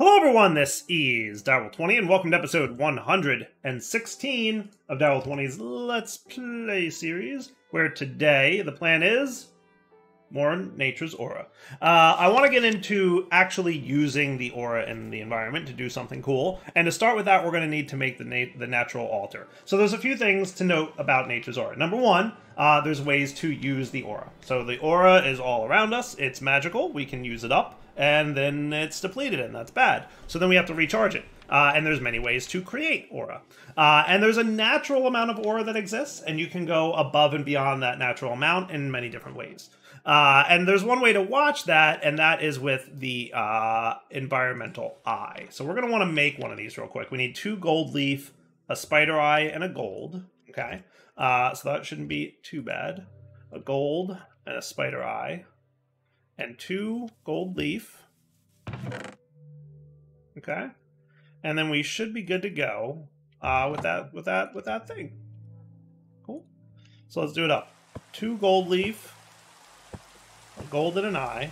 Hello everyone, this is Daryl20 and welcome to episode 116 of Daryl20's Let's Play series, where today the plan is more Nature's Aura. I want to get into actually using the aura in the environment to do something cool, and to start with that we're going to need to make the natural altar. So there's a few things to note about Nature's Aura. Number one, there's ways to use the aura. So the aura is all around us, it's magical, we can use it up, and then it's depleted, and that's bad. So then we have to recharge it. And there's many ways to create aura. And there's a natural amount of aura that exists, and you can go above and beyond that natural amount in many different ways. And there's one way to watch that, and that is with the environmental eye. So we're going to want to make one of these real quick. We need 2 gold leaf, a spider eye, and a gold. Okay, so that shouldn't be too bad. A gold and a spider eye. And 2 gold leaf. Okay, and then we should be good to go with that thing. Cool. So let's do it up. 2 gold leaf, a gold and an eye.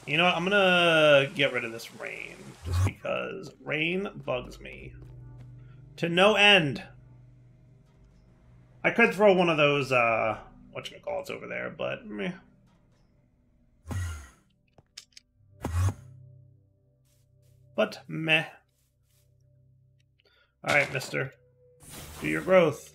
You know what? I'm gonna get rid of this rain just because rain bugs me to no end. I could throw one of those whatchamacallits over there, but meh. But meh. Alright, mister. Do your growth.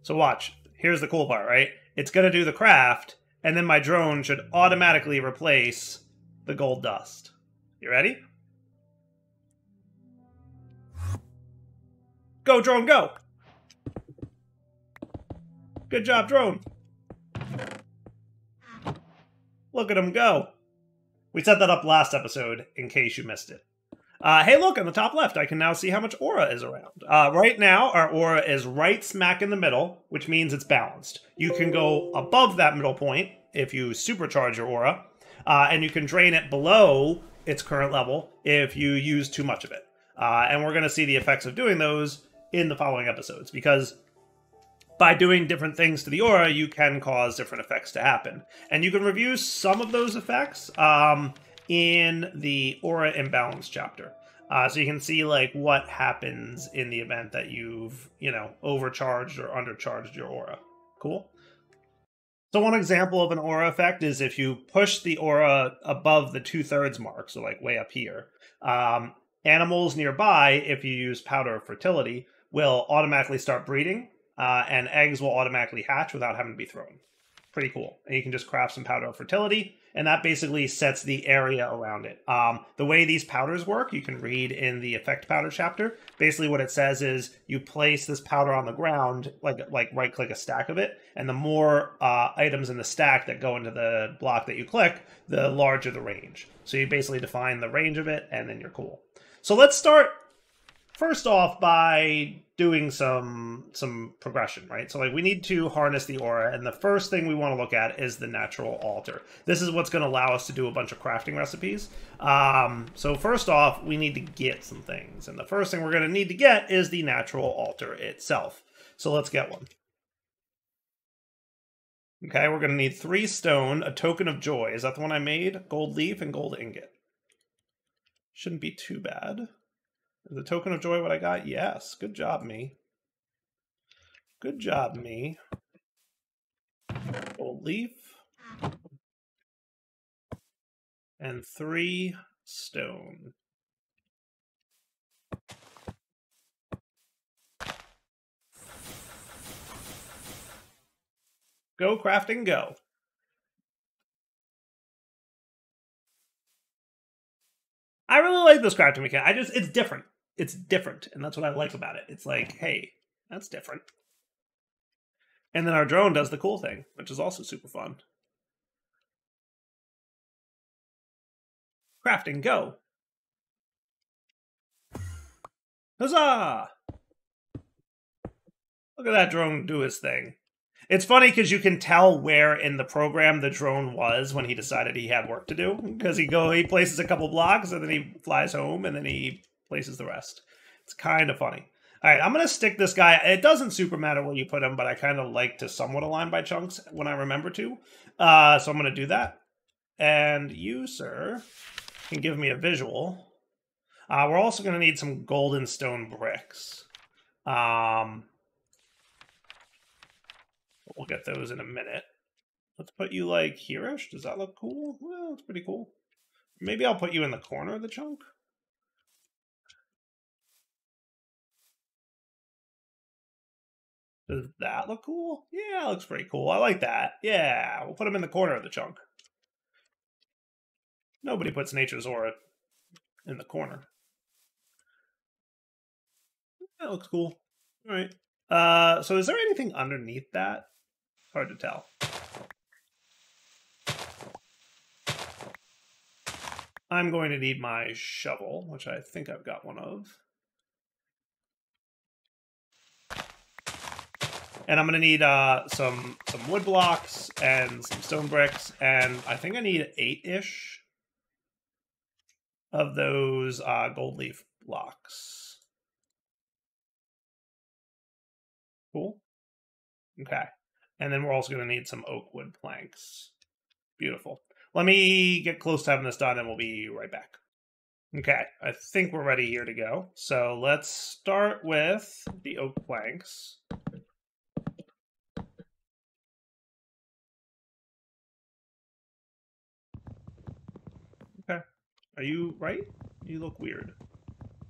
So watch. Here's the cool part, right? It's gonna do the craft, and then my drone should automatically replace the gold dust. You ready? Go, drone, go! Good job, drone. Look at him go. We set that up last episode, in case you missed it. Hey, look, on the top left, I can now see how much aura is around. Right now, our aura is right smack in the middle, which means it's balanced. You can go above that middle point if you supercharge your aura, and you can drain it below its current level if you use too much of it. And we're going to see the effects of doing those in the following episodes, because by doing different things to the aura, you can cause different effects to happen. And you can review some of those effects in the Aura Imbalance chapter. So you can see like what happens in the event that you've, overcharged or undercharged your aura. Cool? So one example of an aura effect is if you push the aura above the 2/3 mark, so like way up here, animals nearby, if you use Powder of Fertility, will automatically start breeding, and eggs will automatically hatch without having to be thrown. Pretty cool. And you can just craft some Powder of Fertility, and that basically sets the area around it. The way these powders work, you can read in the Effect Powder chapter. Basically what it says is you place this powder on the ground, like right-click a stack of it, and the more items in the stack that go into the block that you click, the larger the range. So you basically define the range of it, and then you're cool. So let's start first off by doing some progression, right? So like we need to harness the aura, and the first thing we want to look at is the natural altar. This is what's going to allow us to do a bunch of crafting recipes. So first off, we need to get some things, and the first thing we're going to need to get is the natural altar itself. So let's get one. Okay, we're going to need 3 stone, a token of joy. Is that the one I made? Gold leaf and gold ingot. Shouldn't be too bad. Is the token of joy what I got? Yes. Good job, me. Good job, me. Gold leaf. And 3 stone. Go, crafting, go. I really like this crafting mechanic. It's different. It's different, and that's what I like about it. It's like, hey, that's different. And then our drone does the cool thing, which is also super fun. Crafting, go. Huzzah! Look at that drone do his thing. It's funny because you can tell where in the program the drone was when he decided he had work to do. Because he places a couple blocks, and then he flies home, and then he places the rest. It's kind of funny. All right, I'm going to stick this guy. It doesn't super matter where you put him, but I kind of like to somewhat align by chunks when I remember to. So I'm going to do that. And you, sir, can give me a visual We're also going to need some golden stone bricks. We'll get those in a minute. Let's put you like here-ish. Does that look cool? Well, it's pretty cool. Maybe I'll put you in the corner of the chunk. Does that look cool? Yeah, it looks pretty cool. I like that. Yeah, we'll put him in the corner of the chunk. Nobody puts nature's aura in the corner. That looks cool. All right. So is there anything underneath that? Hard to tell. I'm going to need my shovel, which I think I've got one of. And I'm going to need some wood blocks and some stone bricks, and I think I need 8-ish of those gold leaf blocks. Cool. Okay. And then we're also going to need some oak wood planks. Beautiful. Let me get close to having this done, and we'll be right back. Okay, I think we're ready here to go. So let's start with the oak planks. Okay. Are you right? You look weird.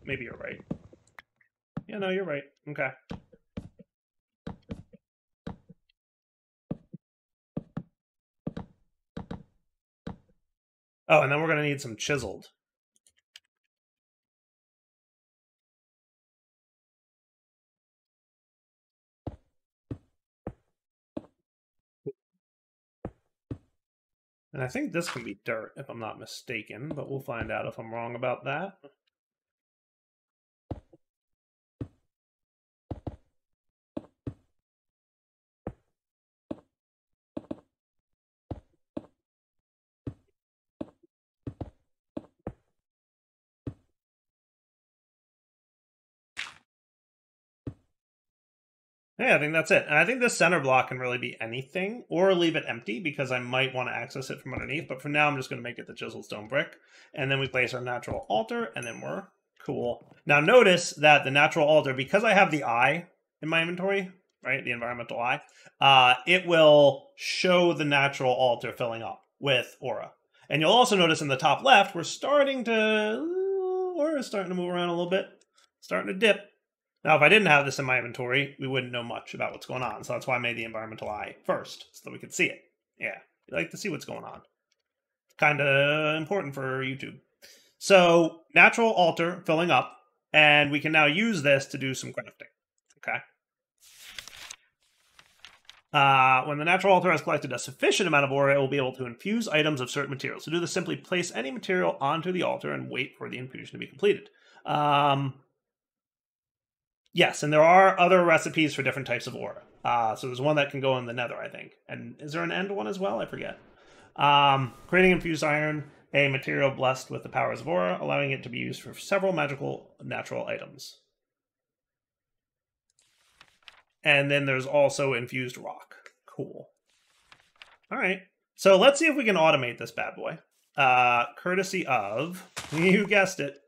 Maybe you're right. Yeah, no, you're right. Okay. Oh, and then we're going to need some chiseled. And I think this can be dirt, if I'm not mistaken, but we'll find out if I'm wrong about that. Yeah, I think that's it. And I think this center block can really be anything, or leave it empty, because I might want to access it from underneath. But for now, I'm just going to make it the chiseled stone brick. And then we place our natural altar, and then we're cool. Now notice that the natural altar, because I have the eye in my inventory, right, the environmental eye, it will show the natural altar filling up with aura. And you'll also notice in the top left, we're starting to, aura's starting to move around a little bit, starting to dip. Now, if I didn't have this in my inventory, we wouldn't know much about what's going on. So that's why I made the environmental eye first, so that we could see it. Yeah, you like to see what's going on. It's kind of important for YouTube. So, natural altar filling up, and we can now use this to do some crafting. Okay. When the natural altar has collected a sufficient amount of aura, it will be able to infuse items of certain materials. To do this, simply place any material onto the altar and wait for the infusion to be completed. Yes, and there are other recipes for different types of ore. So there's one that can go in the Nether, I think. And is there an end one as well? I forget. Creating infused iron, a material blessed with the powers of aura, allowing it to be used for several magical natural items. And then there's also infused rock. Cool. All right. So let's see if we can automate this bad boy. Courtesy of, you guessed it,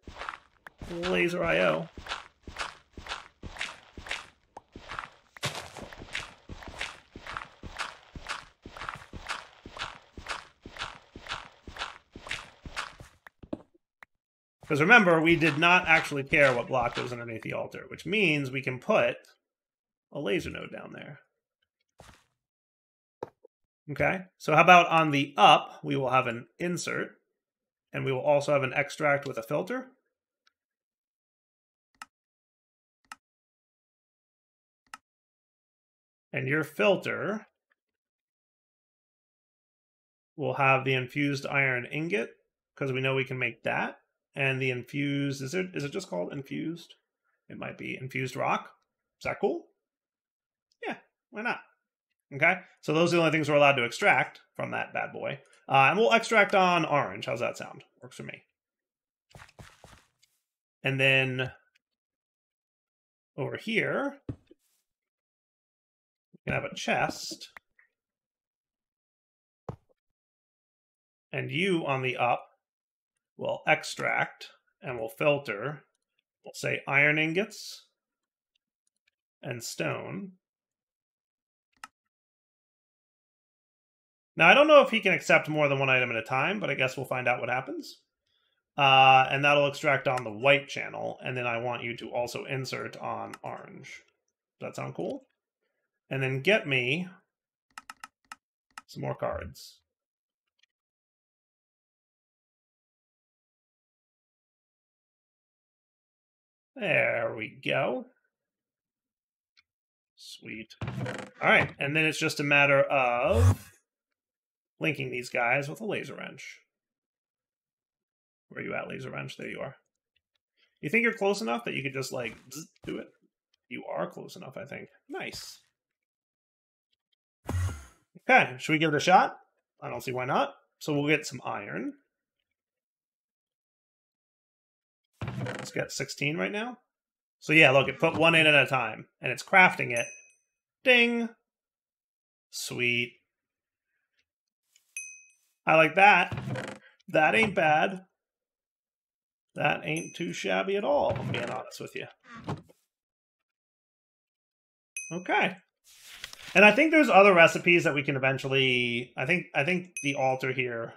Laser IO. Because remember, we did not actually care what block goes underneath the altar, which means we can put a laser node down there. Okay, so how about on the up, we will have an insert, and we will also have an extract with a filter. And your filter will have the infused iron ingot, because we know we can make that. And the infused, is it just called infused? It might be infused rock. Is that cool? Yeah, why not? Okay, so those are the only things we're allowed to extract from that bad boy. And we'll extract on orange. How's that sound? Works for me. And then over here, we can have a chest. And you on the up will extract And we'll filter. We'll say iron ingots and stone. Now, I don't know if he can accept more than one item at a time, but I guess we'll find out what happens. And that'll extract on the white channel, and then I want you to also insert on orange. Does that sound cool? And then get me some more cards. There we go. Sweet. All right, and then it's just a matter of linking these guys with a laser wrench. Where are you at, laser wrench? There you are. You think you're close enough that you could just, like, do it? You are close enough, I think. Nice. Okay, should we give it a shot? I don't see why not. So we'll get some iron. Let's get 16 right now. So yeah, look, it put one in at a time, and it's crafting it. Ding! Sweet. I like that. That ain't bad. That ain't too shabby at all, if I'm being honest with you. Okay. And I think there's other recipes that we can eventually... I think the altar here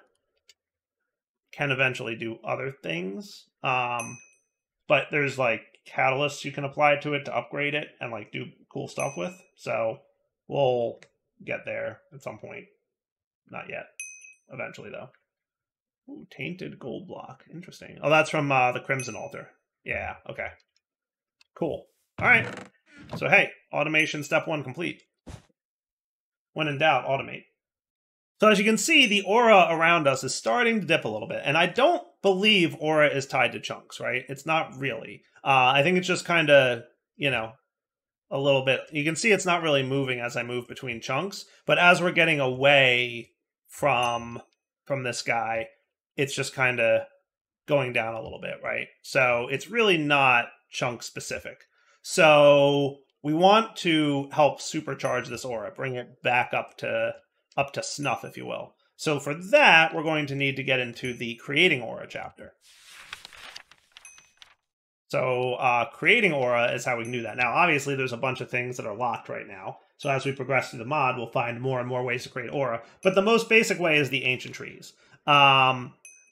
can eventually do other things. But there's, like, catalysts you can apply to it to upgrade it and, like, do cool stuff with. So we'll get there at some point. Not yet. Eventually, though. Ooh, tainted gold block. Interesting. Oh, that's from the Crimson Altar. Yeah, okay. Cool. All right. So, hey, automation step 1 complete. When in doubt, automate. So as you can see, the aura around us is starting to dip a little bit. And I don't believe aura is tied to chunks, right? It's not really. I think it's just kind of, you know, a little bit. You can see it's not really moving as I move between chunks. But as we're getting away from this guy, it's just kind of going down a little bit, right? So it's really not chunk specific. So we want to help supercharge this aura, bring it back up to snuff, if you will. So for that, we're going to need to get into the creating aura chapter. So creating aura is how we can do that. Now, obviously, there's a bunch of things that are locked right now. So as we progress through the mod, we'll find more and more ways to create aura. But the most basic way is the ancient trees.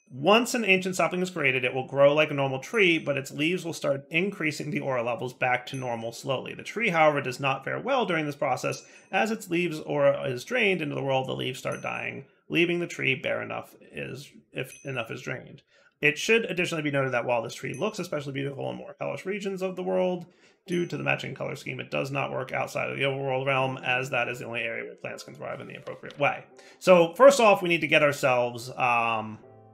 Once an ancient sapling is created, it will grow like a normal tree, but its leaves will start increasing the aura levels back to normal slowly. The tree, however, does not fare well during this process. As its leaves aura is drained into the world, the leaves start dying, leaving the tree bare enough if enough is drained. It should additionally be noted that while this tree looks especially beautiful in more hellish regions of the world, due to the matching color scheme, it does not work outside of the overworld realm, as that is the only area where plants can thrive in the appropriate way. So first off, we need to get ourselves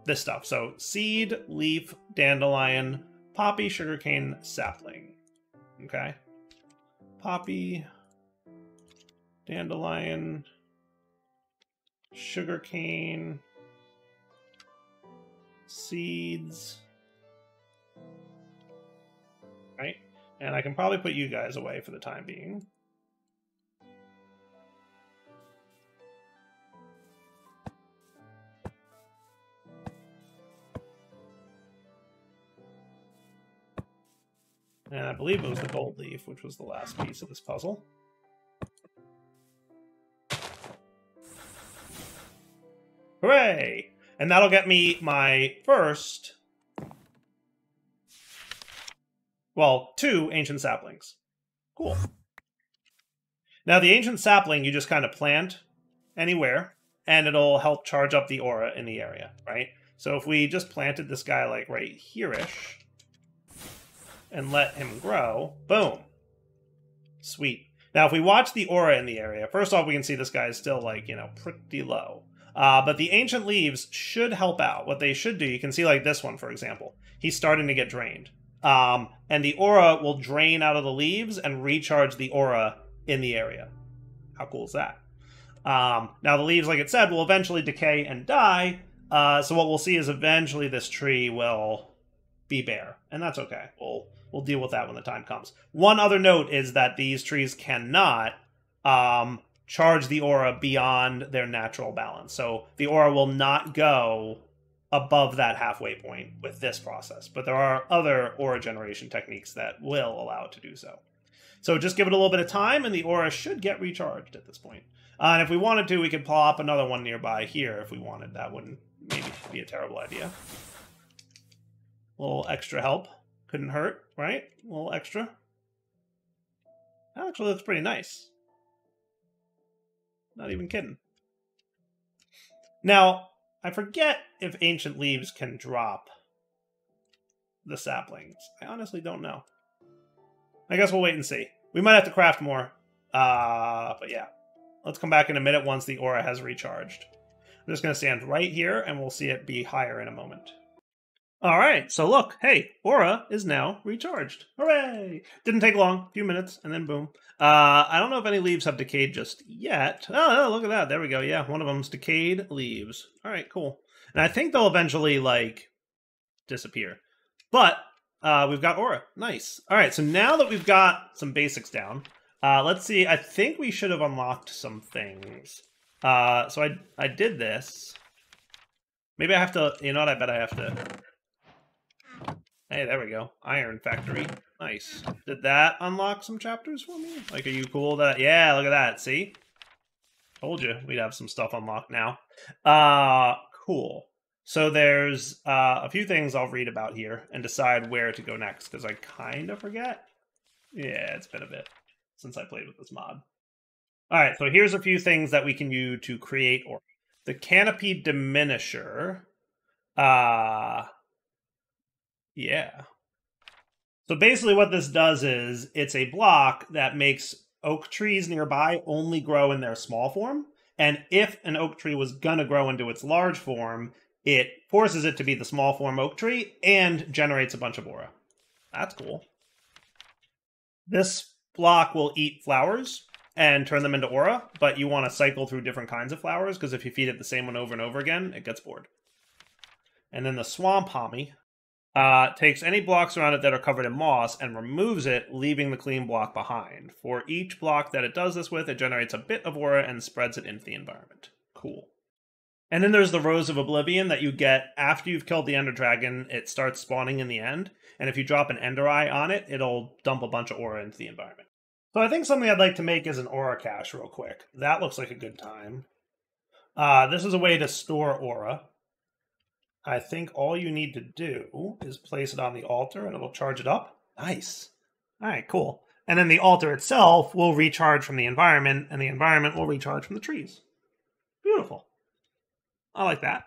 this stuff. So seed, leaf, dandelion, poppy, sugarcane, sapling. Okay. Poppy, dandelion, sugarcane, seeds. Right? And I can probably put you guys away for the time being. And I believe it was the gold leaf, which was the last piece of this puzzle. Hooray! And that'll get me my first, well, 2 ancient saplings. Cool. Now, the ancient sapling, you just kind of plant anywhere, and it'll help charge up the aura in the area, right? So if we just planted this guy, like, right here-ish, and let him grow, boom. Sweet. Now, if we watch the aura in the area, first off, we can see this guy is still, like, you know, pretty low. But the ancient leaves should help out. What they should do, you can see, like, this one, for example. He's starting to get drained. And the aura will drain out of the leaves and recharge the aura in the area. How cool is that? Now, the leaves, like it said, will eventually decay and die. So what we'll see is eventually this tree will be bare. And that's okay. We'll deal with that when the time comes. One other note is that these trees cannot charge the aura beyond their natural balance. So the aura will not go above that halfway point with this process, but there are other aura generation techniques that will allow it to do so. So just give it a little bit of time, and the aura should get recharged at this point. And if we wanted to, we could plop another one nearby here if we wanted. That wouldn't maybe be a terrible idea. A little extra help. Couldn't hurt, right? A little extra. That actually looks pretty nice. Not even kidding. Now, I forget if ancient leaves can drop the saplings. I honestly don't know. I guess we'll wait and see. We might have to craft more. But yeah. Let's come back in a minute once the aura has recharged. I'm just going to stand right here, and we'll see it be higher in a moment. Alright, so look. Hey, aura is now recharged. Hooray! Didn't take long. A few minutes, and then boom. I don't know if any leaves have decayed just yet. Oh, look at that. There we go. Yeah, one of them's decayed leaves. Alright, cool. And I think they'll eventually, like, disappear. But we've got aura. Nice. Alright, so now that we've got some basics down, let's see. I think we should have unlocked some things. So I did this. Maybe I have to... You know what? I bet I have to... Hey, there we go. Iron Factory. Nice. Did that unlock some chapters for me? Like, are you cool that... Yeah, look at that. See? Told you we'd have some stuff unlocked now. Cool. So there's a few things I'll read about here and decide where to go next, because I kind of forget. Yeah, it's been a bit since I played with this mod. Alright, so here's a few things that we can use to create aura. The Canopy Diminisher. Yeah. So basically what this does is, it's a block that makes oak trees nearby only grow in their small form, and if an oak tree was gonna grow into its large form, it forces it to be the small form oak tree and generates a bunch of aura. That's cool. This block will eat flowers and turn them into aura, but you want to cycle through different kinds of flowers, because if you feed it the same one over and over again, it gets bored. And then the swamp homie takes any blocks around it that are covered in moss and removes it, leaving the clean block behind. For each block that it does this with, it generates a bit of aura and spreads it into the environment. Cool. And then there's the Rose of Oblivion that you get after you've killed the Ender Dragon. It starts spawning in the end, and if you drop an Ender Eye on it, it'll dump a bunch of aura into the environment. So I think something I'd like to make is an aura cache real quick. That looks like a good time. This is a way to store aura. I think all you need to do is place it on the altar and it'll charge it up. Nice. Alright, cool. And then the altar itself will recharge from the environment, and the environment will recharge from the trees. Beautiful. I like that.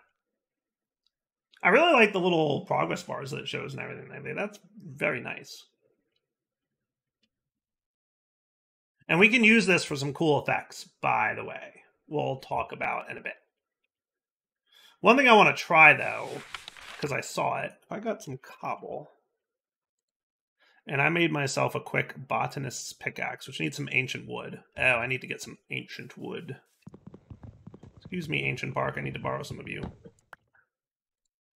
I really like the little progress bars that it shows and everything. That's very nice. And we can use this for some cool effects, by the way. We'll talk about in a bit. One thing I want to try, though, because I saw it, I got some cobble. And I made myself a quick Botanist's Pickaxe, which needs some ancient wood. Oh, I need to get some ancient wood. Excuse me, ancient bark, I need to borrow some of you.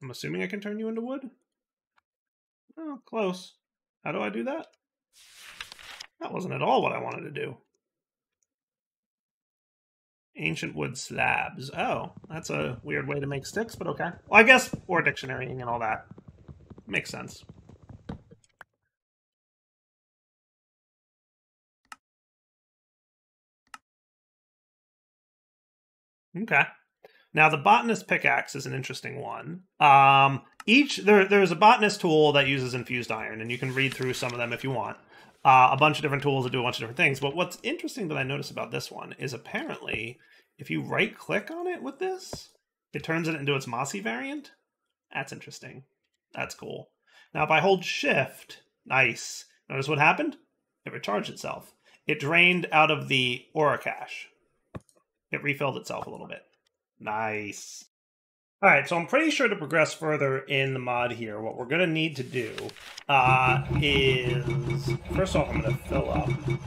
I'm assuming I can turn you into wood? Oh, close. How do I do that? That wasn't at all what I wanted to do. Ancient wood slabs. Oh, that's a weird way to make sticks, but okay. Well, I guess, or dictionarying and all that. Makes sense. Okay. Now, the Botanist Pickaxe is an interesting one. There's a Botanist tool that uses infused iron, and you can read through some of them if you want. A bunch of different tools that do a bunch of different things. But what's interesting that I noticed about this one is apparently, if you right-click on it with this, it turns it into its mossy variant. That's interesting. That's cool. Now, if I hold Shift, nice. Notice what happened? It recharged itself. It drained out of the aura cache. It refilled itself a little bit. Nice. Alright, so I'm pretty sure to progress further in the mod here, what we're going to need to do is... First off, I'm going to fill up. I'm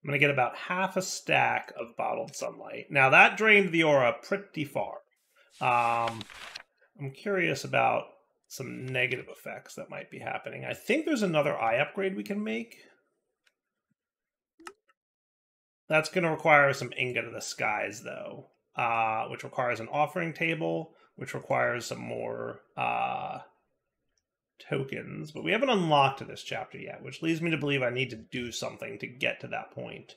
going to get about half a stack of bottled sunlight. Now, that drained the aura pretty far. I'm curious about some negative effects that might be happening. I think there's another eye upgrade we can make. That's going to require some ingot of the skies, though. which requires an offering table, which requires some more tokens. But we haven't unlocked this chapter yet, which leads me to believe I need to do something to get to that point.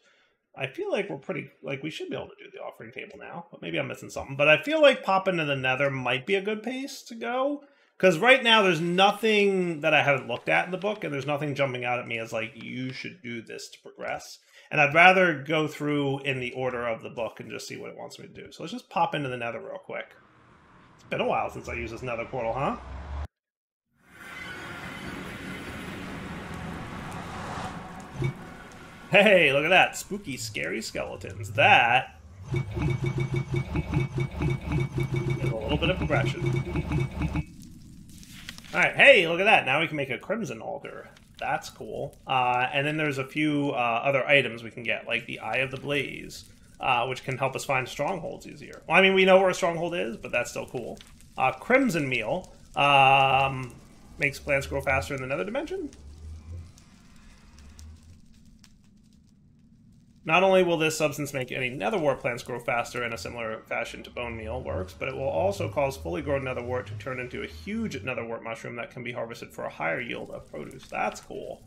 I feel like we're pretty, like, we should be able to do the offering table now, but maybe I'm missing something. But I feel like popping to the Nether might be a good pace to go. Because right now there's nothing that I haven't looked at in the book, and there's nothing jumping out at me as like, you should do this to progress. And I'd rather go through in the order of the book and just see what it wants me to do. So let's just pop into the Nether real quick. It's been a while since I used this Nether portal, huh? Hey, look at that. Spooky, scary skeletons. That is a little bit of progression. Alright, hey, look at that. Now we can make a crimson altar. That's cool. And then there's a few other items we can get, like the Eye of the Blaze, which can help us find strongholds easier. Well, I mean, we know where a stronghold is, but that's still cool. Crimson Meal makes plants grow faster in the Nether dimension. Not only will this substance make any netherwort plants grow faster in a similar fashion to bone meal works, but it will also cause fully grown netherwort to turn into a huge netherwort mushroom that can be harvested for a higher yield of produce. That's cool.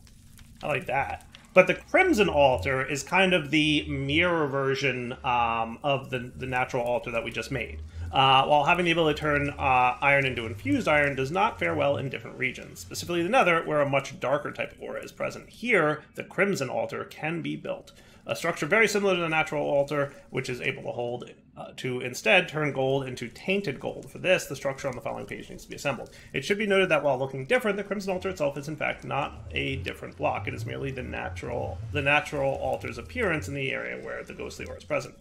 I like that. But the Crimson Altar is kind of the mirror version of the natural altar that we just made. While having the ability to turn iron into infused iron does not fare well in different regions. Specifically the Nether, where a much darker type of aura is present. Here, the Crimson Altar can be built. A structure very similar to the natural altar, which is able to hold to instead turn gold into tainted gold. For this, the structure on the following page needs to be assembled. It should be noted that while looking different, the Crimson Altar itself is in fact not a different block. It is merely the natural altar's appearance in the area where the ghostly aura is present.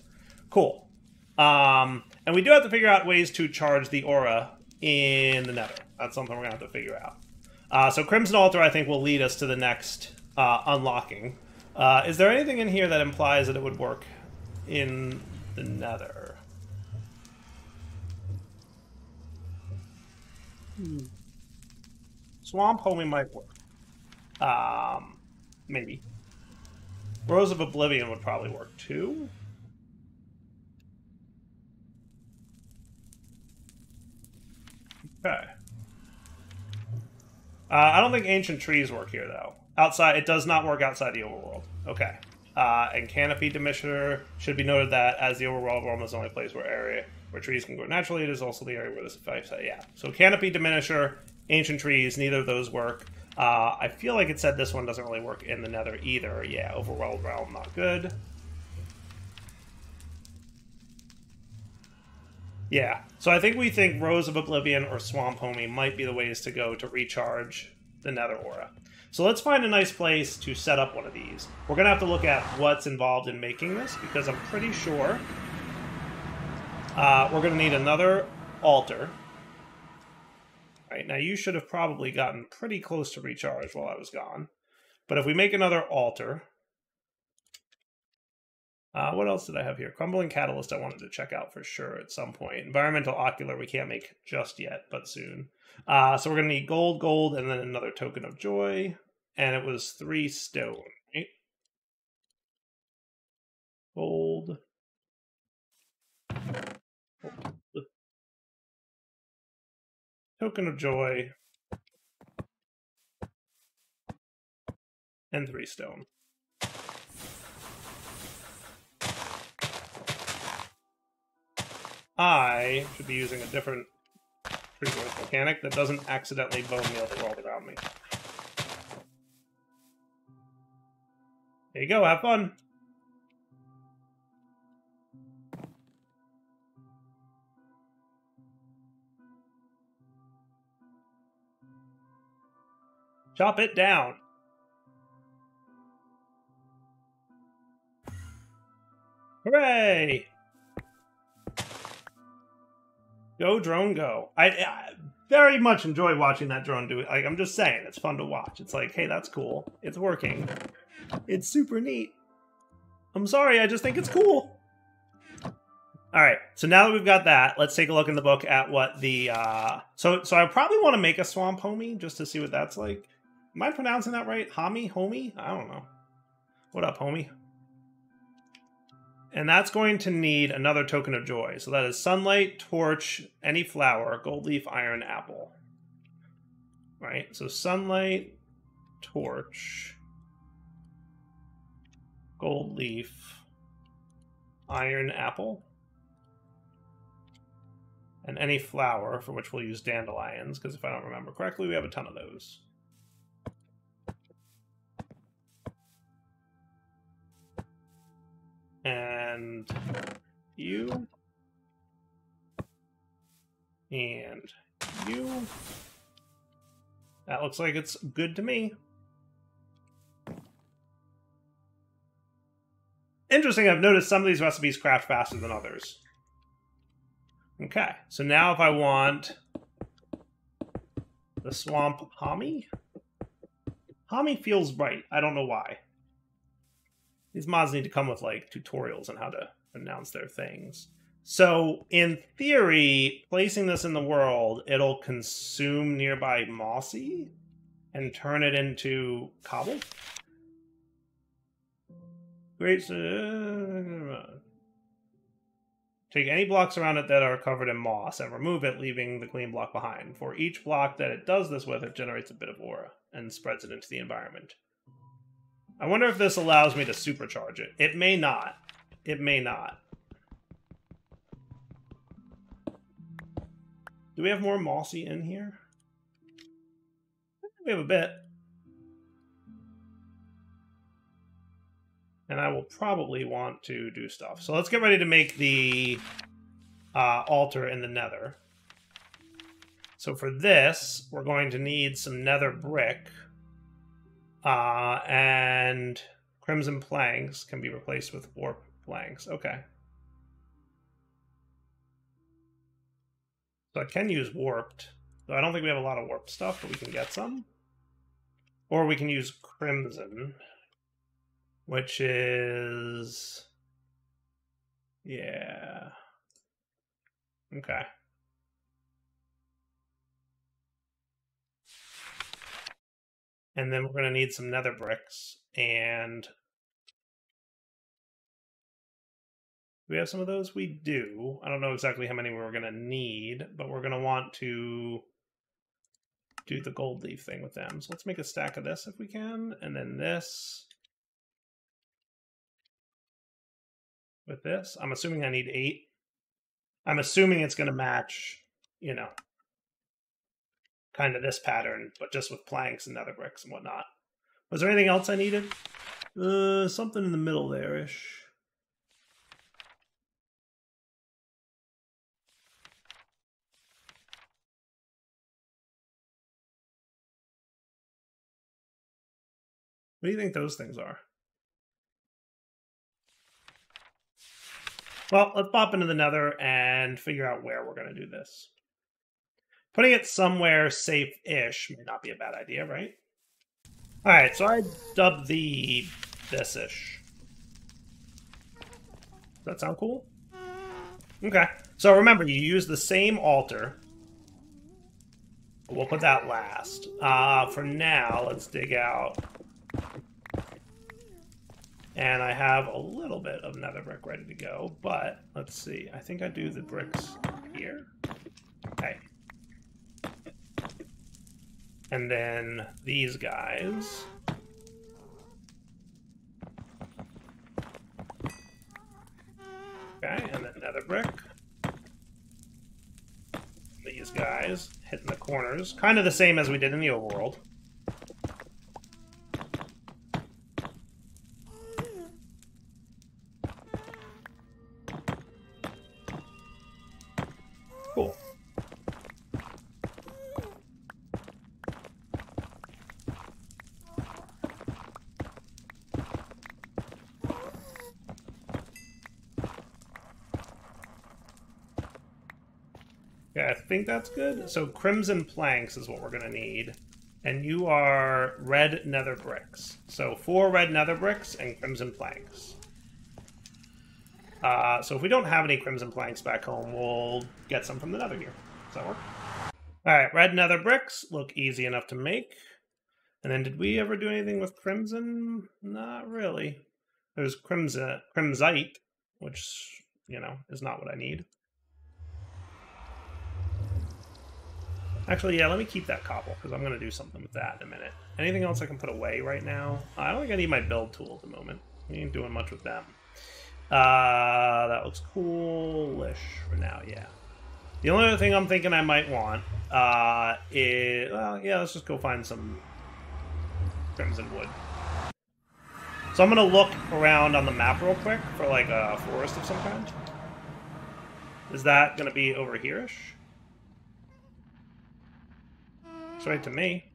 Cool. And we do have to figure out ways to charge the aura in the Nether. That's something we're going to have to figure out. So Crimson Altar, I think, will lead us to the next unlocking. Is there anything in here that implies that it would work in the Nether? Swamp Homie might work. Maybe. Rose of Oblivion would probably work too. Okay. I don't think Ancient Trees work here, though. Outside, it does not work outside the overworld. Okay. And Canopy Diminisher should be noted that as the overworld realm is the only place where trees can grow naturally, it is also the area where this effect. Yeah. So Canopy Diminisher, Ancient Trees, neither of those work. I feel like it said this one doesn't really work in the Nether either. Yeah, overworld realm, not good. Yeah. So I think we think Rose of Oblivion or Swamp Homie might be the ways to go to recharge the Nether aura. So let's find a nice place to set up one of these. We're going to have to look at what's involved in making this, because I'm pretty sure we're going to need another altar. All right, now you should have probably gotten pretty close to recharge while I was gone. But if we make another altar... what else did I have here? Crumbling Catalyst I wanted to check out for sure at some point. Environmental Ocular we can't make just yet, but soon. So we're going to need gold, and then another Token of Joy. And it was 3 stone, right? Gold. Token of Joy. And 3 stone. I should be using a different resource mechanic that doesn't accidentally bone meal the world around me. There you go, have fun! Chop it down! Hooray! Go, drone, go. I very much enjoy watching that drone do it. Like, I'm just saying, it's fun to watch. It's like, hey, that's cool. It's working. It's super neat. I'm sorry, I just think it's cool. Alright, so now that we've got that, let's take a look in the book at what the... So I probably want to make a Swamp Homie, just to see what that's like. Am I pronouncing that right? Homie? Homie? I don't know. What up, homie? And that's going to need another token of joy. So that is sunlight, torch, any flower, gold leaf, iron, apple. Right? So sunlight, torch, gold leaf, iron, apple. And any flower, for which we'll use dandelions, because if I don't remember correctly, we have a ton of those. And you. And you. That looks like it's good to me. Interesting, I've noticed some of these recipes craft faster than others. Okay, so now if I want the swamp Hami. Hami feels right. I don't know why. These mods need to come with like tutorials on how to announce their things. So in theory, placing this in the world, it'll consume nearby mossy and turn it into cobble. Great. Take any blocks around it that are covered in moss and remove it, leaving the clean block behind. For each block that it does this with, it generates a bit of aura and spreads it into the environment. I wonder if this allows me to supercharge it. It may not. It may not. Do we have more mossy in here? We have a bit. And I will probably want to do stuff. So let's get ready to make the altar in the Nether. So for this, we're going to need some Nether brick. And crimson planks can be replaced with warp planks. Okay. So I can use warped. So I don't think we have a lot of warped stuff, but we can get some. Or we can use crimson, which is... yeah. Okay. And then we're going to need some nether bricks. And do we have some of those? We do. I don't know exactly how many we're going to need, but we're going to want to do the gold leaf thing with them. So let's make a stack of this if we can. And then this. With this. I'm assuming I need 8. I'm assuming it's going to match, you know, kind of this pattern, but just with planks and nether bricks and whatnot. Was there anything else I needed? Something in the middle there-ish. What do you think those things are? Well, let's pop into the Nether and figure out where we're going to do this. Putting it somewhere safe-ish may not be a bad idea, right? Alright, so I dubbed the this-ish. Does that sound cool? Okay. So remember, you use the same altar. We'll put that last. For now, let's dig out. And I have a little bit of nether brick ready to go, but let's see. I think I do the bricks here. Okay. And then these guys. Okay, and then nether brick. These guys hitting the corners. Kind of the same as we did in the overworld. Cool. Yeah, I think that's good. So crimson planks is what we're going to need. And you are red nether bricks. So 4 red nether bricks and crimson planks. So if we don't have any crimson planks back home, we'll get some from the nether here. Does that work? Alright, red nether bricks look easy enough to make. And then did we ever do anything with crimson? Not really. There's crimsite. which, you know, is not what I need. Actually, yeah, let me keep that cobble, because I'm going to do something with that in a minute. Anything else I can put away right now? I don't think I need my build tool at the moment. We ain't doing much with them. That looks cool-ish for now, yeah. The only other thing I'm thinking I might want is... Well, yeah, let's just go find some crimson wood. So I'm going to look around on the map real quick for, like, a forest of some kind. Is that going to be over here-ish? It's right to me.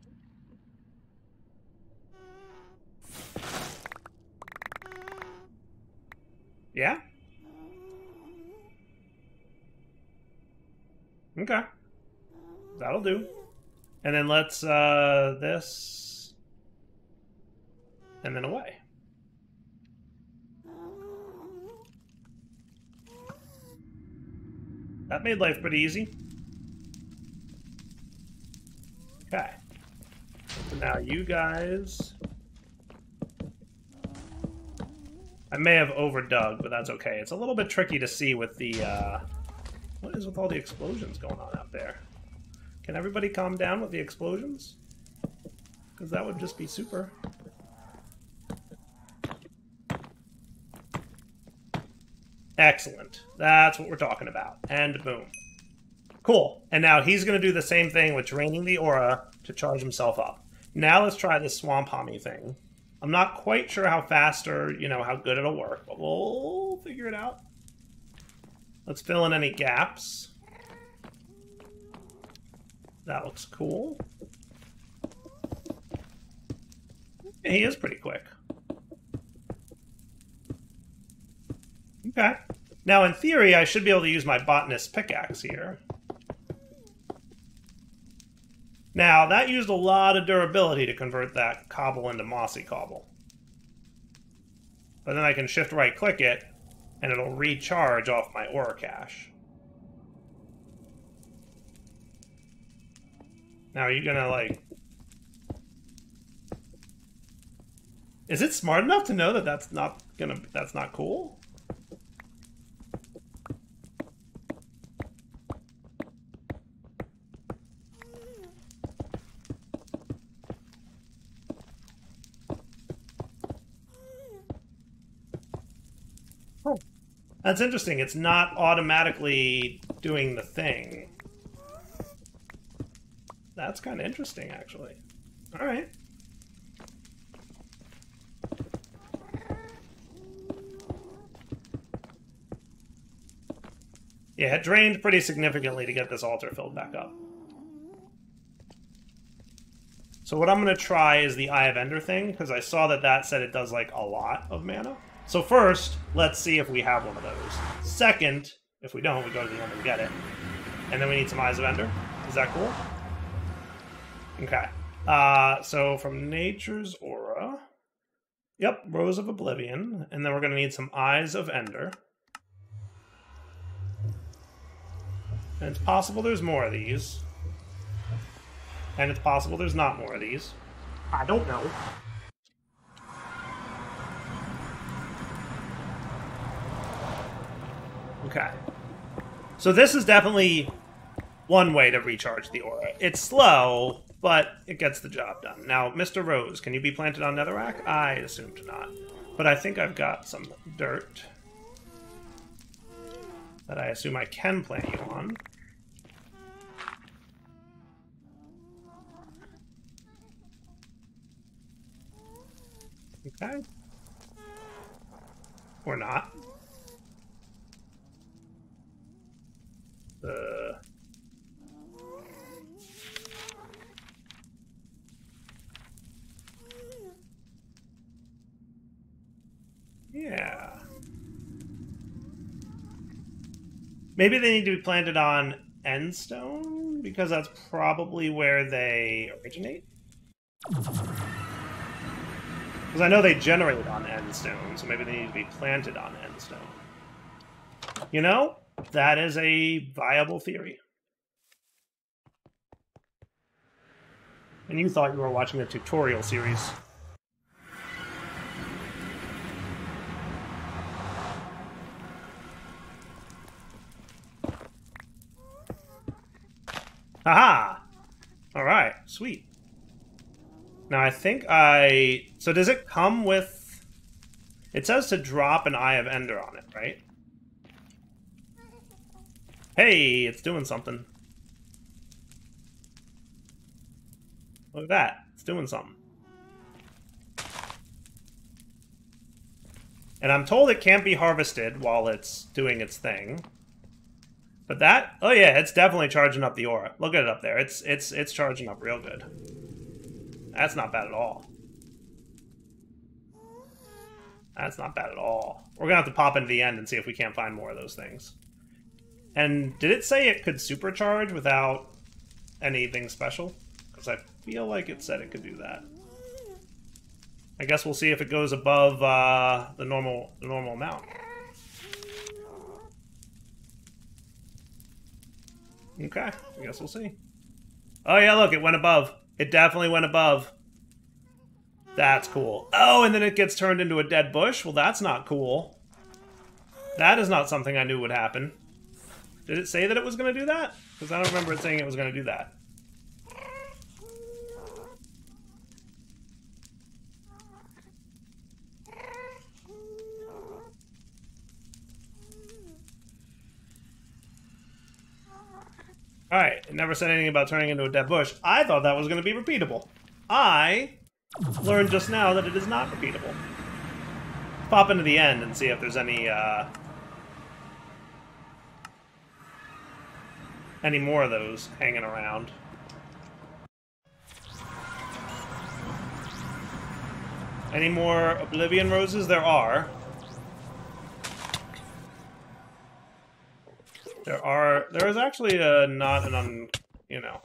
Yeah? Okay. That'll do. And then let's, this... And then away. That made life pretty easy. Okay. So now you guys... I may have overdug, but that's okay. It's a little bit tricky to see with the, what is with all the explosions going on out there? Can everybody calm down with the explosions? Because that would just be super. Excellent. That's what we're talking about. And boom. Cool. And now he's going to do the same thing with draining the aura to charge himself up. Now let's try this swamp homie thing. I'm not quite sure how fast or, you know, how good it'll work, but we'll figure it out. Let's fill in any gaps. That looks cool. Yeah, he is pretty quick. Okay. Now, in theory, I should be able to use my Botanist Pickaxe here. Now, that used a lot of durability to convert that cobble into mossy cobble. But then I can shift right-click it, and it'll recharge off my ore cache. Now, are you gonna, like... Is it smart enough to know that that's not cool? That's interesting. It's not automatically doing the thing. That's kind of interesting, actually. All right. Yeah, it drained pretty significantly to get this altar filled back up. So what I'm going to try is the Eye of Ender thing, because I saw that that said it does, like, a lot of mana. So first, let's see if we have one of those. Second, if we don't, we go to the end and get it. And then we need some Eyes of Ender. Is that cool? Okay. So from Nature's Aura... Yep, Rose of Oblivion. And then we're going to need some Eyes of Ender. And it's possible there's more of these. And it's possible there's not more of these. I don't know. Okay. So this is definitely one way to recharge the aura. It's slow, but it gets the job done. Now, Mr. Rose, can you be planted on Netherrack? I assumed not. But I think I've got some dirt that I assume I can plant you on. Okay. Or not. Yeah. Maybe they need to be planted on Endstone, because that's probably where they originate. Because I know they generate on Endstone, so maybe they need to be planted on Endstone. You know, that is a viable theory. And you thought you were watching a tutorial series. Alright, sweet. Now I think so does it come with... It says to drop an Eye of Ender on it, right? Hey, it's doing something. Look at that. It's doing something. And I'm told it can't be harvested while it's doing its thing. But that... Oh yeah, it's definitely charging up the aura. Look at it up there. It's charging up real good. That's not bad at all. That's not bad at all. We're gonna have to pop into the end and see if we can't find more of those things. And did it say it could supercharge without anything special? Because I feel like it said it could do that. I guess we'll see if it goes above the normal amount. Okay, I guess we'll see. Oh yeah, look, it went above. It definitely went above. That's cool. Oh, and then it gets turned into a dead bush? Well, that's not cool. That is not something I knew would happen. Did it say that it was going to do that? Because I don't remember it saying it was going to do that. Alright, it never said anything about turning into a dead bush. I thought that was going to be repeatable. I learned just now that it is not repeatable. Pop into the end and see if there's any more of those hanging around. Any more Oblivion roses? There are. There is actually not an you know.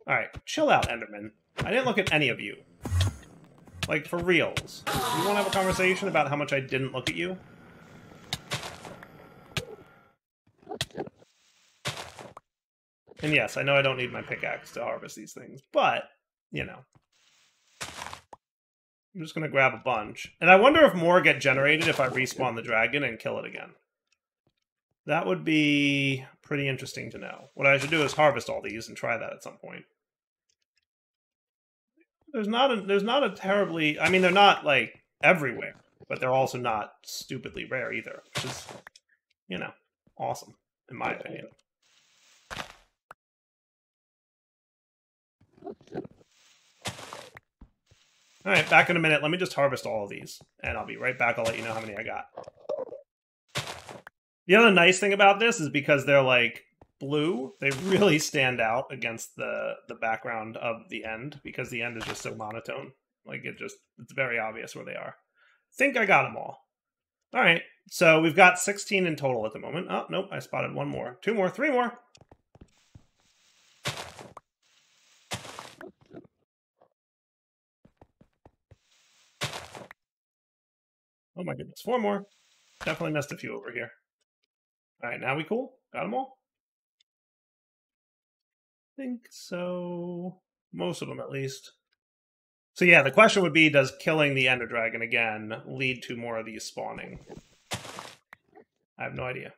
Alright, chill out, Enderman. I didn't look at any of you. Like, for reals. You want to have a conversation about how much I didn't look at you? And yes, I know I don't need my pickaxe to harvest these things, but, you know. I'm just gonna grab a bunch. And I wonder if more get generated if I respawn the dragon and kill it again. That would be pretty interesting to know. What I should do is harvest all these and try that at some point. There's not a terribly... I mean, they're not, like, everywhere. But they're also not stupidly rare either. Which is, you know, awesome, in my opinion. Alright, back in a minute. Let me just harvest all of these. And I'll be right back. I'll let you know how many I got. The other nice thing about this is because they're, like, blue, they really stand out against the background of the end, because the end is just so monotone. Like, it's very obvious where they are. Think I got them all. Alright, so we've got 16 in total at the moment. Oh, nope, I spotted one more. 2 more, 3 more! Oh my goodness, 4 more. Definitely missed a few over here. Alright, now we cool? Got them all? I think so. Most of them, at least. So yeah, the question would be, does killing the Ender Dragon again lead to more of these spawning? I have no idea.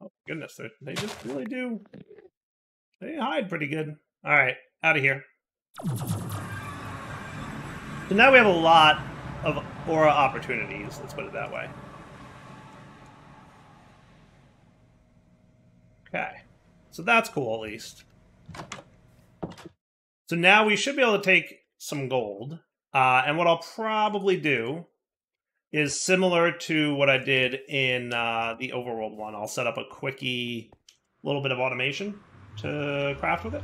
Oh, goodness, they just really do. They hide pretty good. Alright, out of here. So now we have a lot of aura opportunities, let's put it that way. Okay, so that's cool at least. So now we should be able to take some gold, and what I'll probably do is similar to what I did in the overworld one. I'll set up a quickie little bit of automation to craft with it.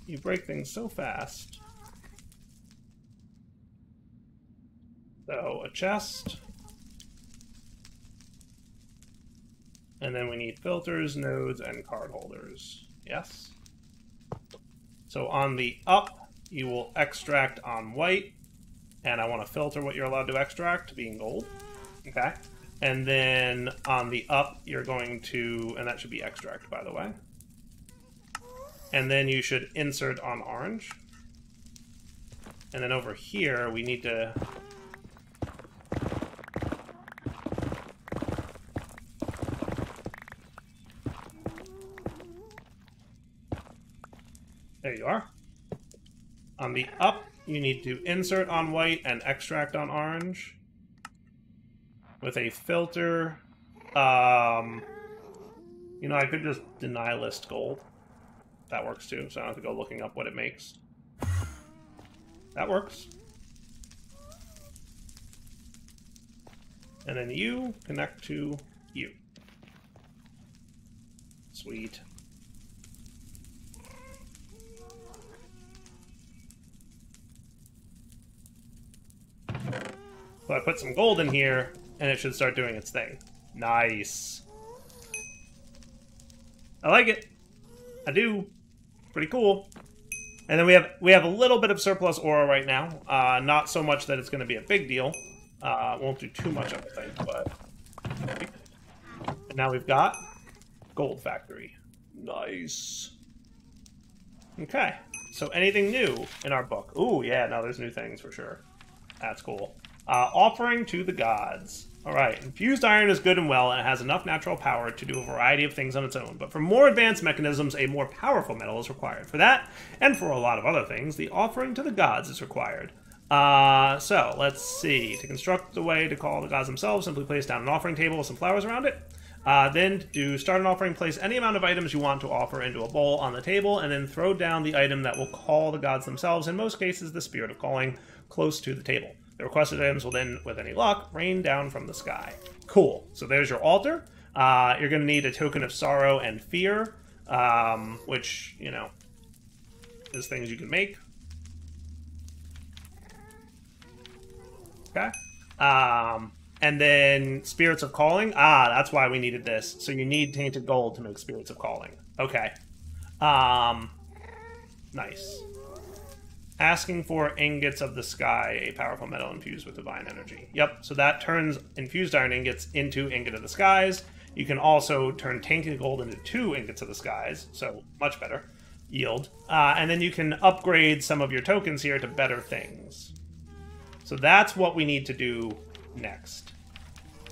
You break things so fast. So, a chest. And then we need filters, nodes, and card holders. Yes. So on the up, you will extract on white. And I want to filter what you're allowed to extract, being gold. Okay. And then on the up, you're going to, and that should be extract, by the way. And then you should insert on orange. And then over here, we need to... There you are. On the up, you need to insert on white and extract on orange. With a filter. You know, I could just deny list gold. That works too, so I don't have to go looking up what it makes. That works. And then you connect to you. Sweet. So I put some gold in here, and it should start doing its thing. Nice. I like it. I do. Pretty cool. And then we have a little bit of surplus aura right now. Not so much that it's going to be a big deal. Won't do too much, I don't think, but... And now we've got Gold Factory. Nice. Okay. So anything new in our book? Ooh, yeah, no, there's new things for sure. That's cool. Offering to the gods. Alright, infused iron is good and well, and it has enough natural power to do a variety of things on its own. But for more advanced mechanisms, a more powerful metal is required. For that, and for a lot of other things, the offering to the gods is required. So, let's see. To construct the way to call the gods themselves, simply place down an offering table with some flowers around it. Then, to start an offering, place any amount of items you want to offer into a bowl on the table, and then throw down the item that will call the gods themselves, in most cases the spirit of calling, close to the table. The requested items will then, with any luck, rain down from the sky. Cool. So there's your altar. You're going to need a token of sorrow and fear, which, you know, is things you can make. Okay. And then spirits of calling. That's why we needed this. So you need tainted gold to make spirits of calling. Okay. Nice. Asking for ingots of the sky, a powerful metal infused with divine energy. Yep, so that turns infused iron ingots into ingot of the skies. You can also turn tainted gold into 2 ingots of the skies, so much better yield. And then you can upgrade some of your tokens here to better things. So that's what we need to do next.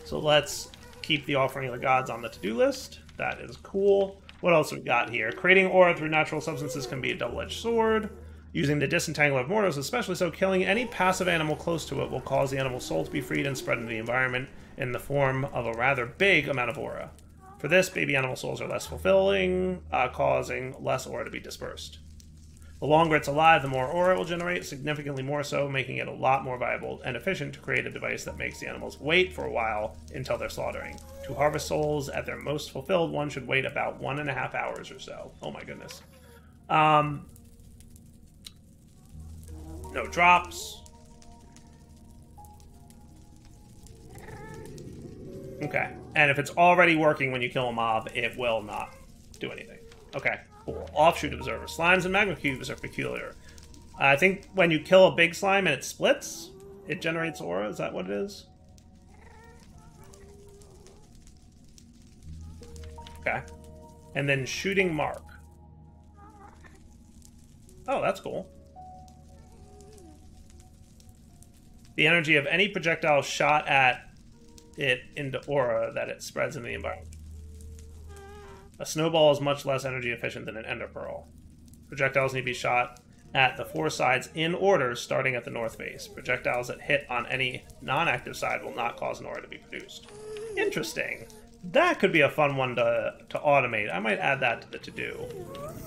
So let's keep the offering of the gods on the to-do list. That is cool. What else have we got here? Creating aura through natural substances can be a double-edged sword. Using the Disentangler of Mortals, especially so, killing any passive animal close to it will cause the animal's soul to be freed and spread into the environment in the form of a rather big amount of aura. For this, baby animal souls are less fulfilling, causing less aura to be dispersed. The longer it's alive, the more aura it will generate, significantly more so, making it a lot more viable and efficient to create a device that makes the animals wait for a while until they're slaughtering. To harvest souls at their most fulfilled, one should wait about 1.5 hours or so. Oh my goodness. No drops. Okay. And if it's already working when you kill a mob, it will not do anything. Okay, cool. Offshoot observer. Slimes and magma cubes are peculiar. I think when you kill a big slime and it splits, it generates aura. Is that what it is? Okay. And then shooting mark. Oh, that's cool. The energy of any projectile shot at it into aura that it spreads into the environment. A snowball is much less energy efficient than an ender pearl. Projectiles need to be shot at the 4 sides in order, starting at the north face. Projectiles that hit on any non-active side will not cause an aura to be produced. Interesting. That could be a fun one to automate. I might add that to the to-do.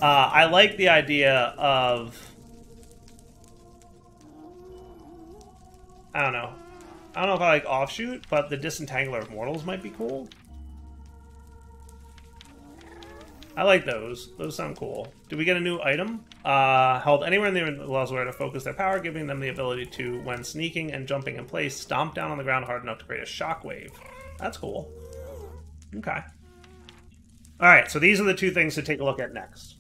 I like the idea of... I don't know. I don't know if I like Offshoot, but the Disentangler of Mortals might be cool. I like those. Those sound cool. Do we get a new item? Held anywhere in the allows to focus their power, giving them the ability to, when sneaking and jumping in place, stomp down on the ground hard enough to create a shockwave. That's cool. Okay. Alright, so these are the 2 things to take a look at next.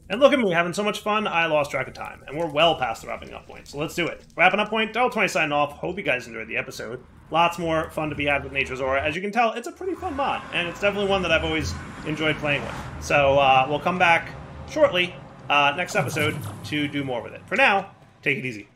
And look at me, having so much fun, I lost track of time. And we're well past the wrapping up point, so let's do it. Wrapping up point, Del20 signing off. Hope you guys enjoyed the episode. Lots more fun to be had with Nature's Aura. As you can tell, it's a pretty fun mod, and it's definitely one that I've always enjoyed playing with. So we'll come back shortly, next episode, to do more with it. For now, take it easy.